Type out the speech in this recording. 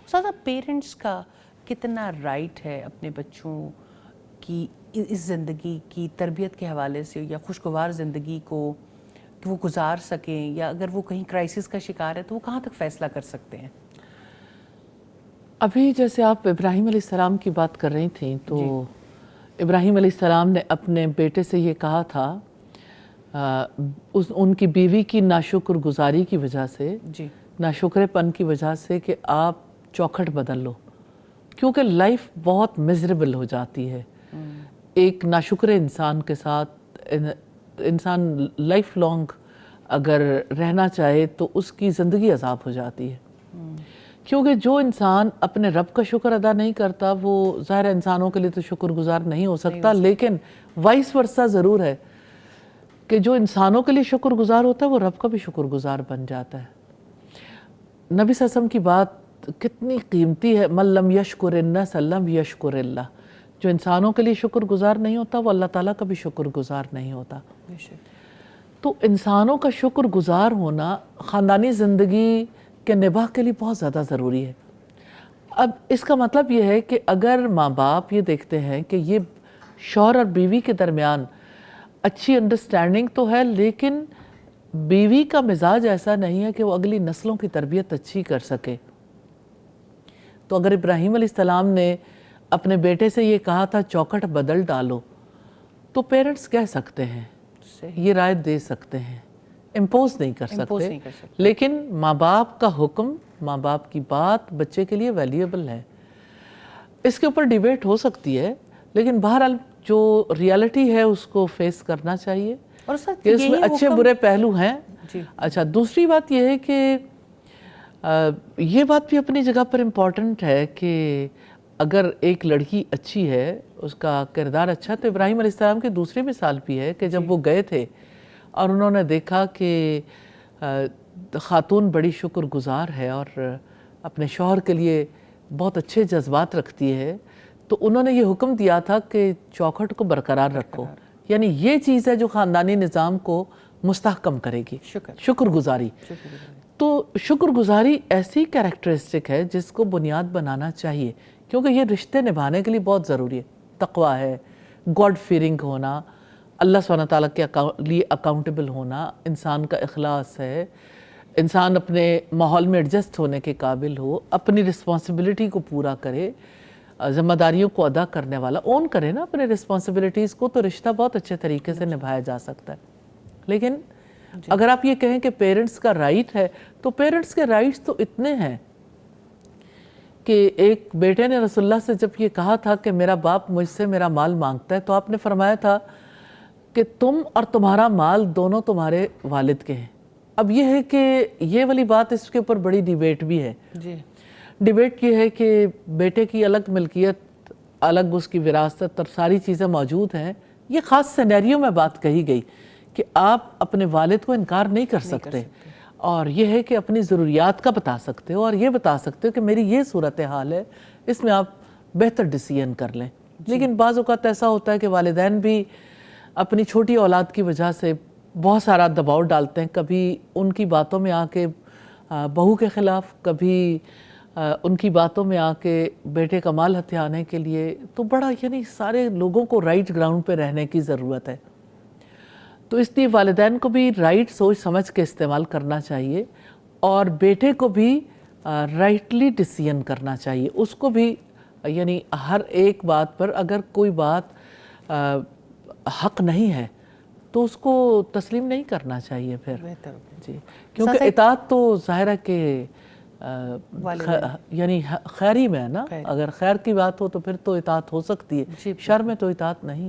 ज़्यादा पेरेंट्स का कितना राइट है अपने बच्चों की इस ज़िंदगी की तरबियत के हवाले से या खुशगवार ज़िंदगी को कि वो गुजार सकें, या अगर वो कहीं क्राइसिस का शिकार है तो वो कहाँ तक फ़ैसला कर सकते हैं? अभी जैसे आप इब्राहीम अलैहिस्सलाम की बात कर रही थी, तो इब्राहीम अलैहिस्सलाम ने अपने बेटे से ये कहा था उनकी बीवी की नाशुक्रगुजारी की वजह से, नाशुक्रेपन की वजह से, कि आप चौखट बदल लो, क्योंकि लाइफ बहुत मिजरेबल हो जाती है। एक नाशुक्र इंसान के साथ इंसान लाइफ लॉन्ग अगर रहना चाहे तो उसकी ज़िंदगी अजाब हो जाती है, क्योंकि जो इंसान अपने रब का शुक्र अदा नहीं करता वो ज़ाहिर इंसानों के लिए तो शुक्रगुजार नहीं हो सकता, लेकिन वाइस वर्सा ज़रूर है कि जो इंसानों के लिए शुक्रगुजार होता है वो रब का भी शुक्रगुजार बन जाता है। नबी सल्लल्लाहु अलैहि वसल्लम की बात कितनी कीमती है, मल्लम यशकुरिन्नास लम यशकुरिल्लाह। जो इंसानों के लिए शुक्रगुजार नहीं होता वो अल्लाह ताला का भी शुक्रगुजार नहीं होता। तो इंसानों का शुक्रगुजार होना ख़ानदानी ज़िंदगी के निभाह के लिए बहुत ज़्यादा ज़रूरी है। अब इसका मतलब ये है कि अगर माँ बाप ये देखते हैं कि ये शौहर और बीवी के दरमियान अच्छी अंडरस्टैंडिंग तो है, लेकिन बीवी का मिजाज ऐसा नहीं है कि वो अगली नस्लों की तरबियत अच्छी कर सके, तो अगर इब्राहीम अलैहिस्सलाम ने अपने बेटे से ये कहा था चौखट बदल डालो, तो पेरेंट्स कह सकते हैं, ये राय दे सकते हैं, इम्पोज नहीं कर सकते, लेकिन माँ बाप का हुक्म, माँ बाप की बात बच्चे के लिए वैल्यूएबल है। इसके ऊपर डिबेट हो सकती है, लेकिन बहरहाल जो रियलिटी है उसको फेस करना चाहिए और कि इसमें अच्छे बुरे पहलू हैं। अच्छा, दूसरी बात यह है कि ये बात भी अपनी जगह पर इम्पॉर्टेंट है कि अगर एक लड़की अच्छी है, उसका किरदार अच्छा, तो इब्राहीम अलैहिस्सलाम की दूसरी मिसाल भी है कि जब वो गए थे और उन्होंने देखा कि ख़ातून बड़ी शुक्रगुजार है और अपने शौहर के लिए बहुत अच्छे जज्बात रखती है, तो उन्होंने ये हुक्म दिया था कि चौखट को बरकरार रखो। यानी ये चीज़ है जो ख़ानदानी निज़ाम को मुस्तहकम करेगी, शुक्रगुजारी। तो शुक्रगुजारी ऐसी कैरेक्टरिस्टिक है जिसको बुनियाद बनाना चाहिए, क्योंकि ये रिश्ते निभाने के लिए बहुत ज़रूरी है। तक़वा है, गॉड फीयरिंग होना, अल्लाह सुब्हानहू तआला के लिए अकाउंटेबल होना, इंसान का इखलास है, इंसान अपने माहौल में एडजस्ट होने के काबिल हो, अपनी रिस्पॉन्सिबिलिटी को पूरा करे, ज़िम्मेदारियों को अदा करने वाला, ओन करे ना अपने रिस्पॉन्सिबिलिटीज़ को, तो रिश्ता बहुत अच्छे तरीके से निभाया जा सकता है। लेकिन अगर आप ये कहें कि पेरेंट्स का राइट है, तो पेरेंट्स के राइट्स तो इतने हैं कि एक बेटे ने रसूलुल्लाह से जब ये कहा था कि मेरा बाप मुझसे मेरा माल मांगता है, तो आपने फरमाया था कि तुम और तुम्हारा माल दोनों तुम्हारे वालिद के हैं। अब ये है कि ये वाली बात, इसके ऊपर बड़ी डिबेट भी है। डिबेट ये है कि बेटे की अलग मिल्कियत, अलग उसकी विरासत और सारी चीज़ें मौजूद हैं। ये ख़ास सिनेरियो में बात कही गई कि आप अपने वालिद को इनकार नहीं कर सकते, और ये है कि अपनी ज़रूरियात का बता सकते हो और ये बता सकते हो कि मेरी ये सूरत हाल है, इसमें आप बेहतर डिसीजन कर लें। लेकिन बाज़ औक़ात ऐसा होता है कि वालिदैन भी अपनी छोटी औलाद की वजह से बहुत सारा दबाव डालते हैं, कभी उनकी बातों में आके बहू के ख़िलाफ़, कभी उनकी बातों में आके बेटे का माल हथियाने के लिए। तो बड़ा यानी सारे लोगों को राइट ग्राउंड पे रहने की ज़रूरत है। तो इसलिए वालिदैन को भी राइट सोच समझ के इस्तेमाल करना चाहिए और बेटे को भी राइटली डिसीजन करना चाहिए। उसको भी यानी हर एक बात पर अगर कोई बात हक नहीं है तो उसको तस्लीम नहीं करना चाहिए फिर जी, क्योंकि इताअत तो ज़ाहिर है कि यानी खैरी में है ना। अगर खैर की बात हो तो फिर तो इताअत हो सकती है, शर में तो इताअत नहीं है।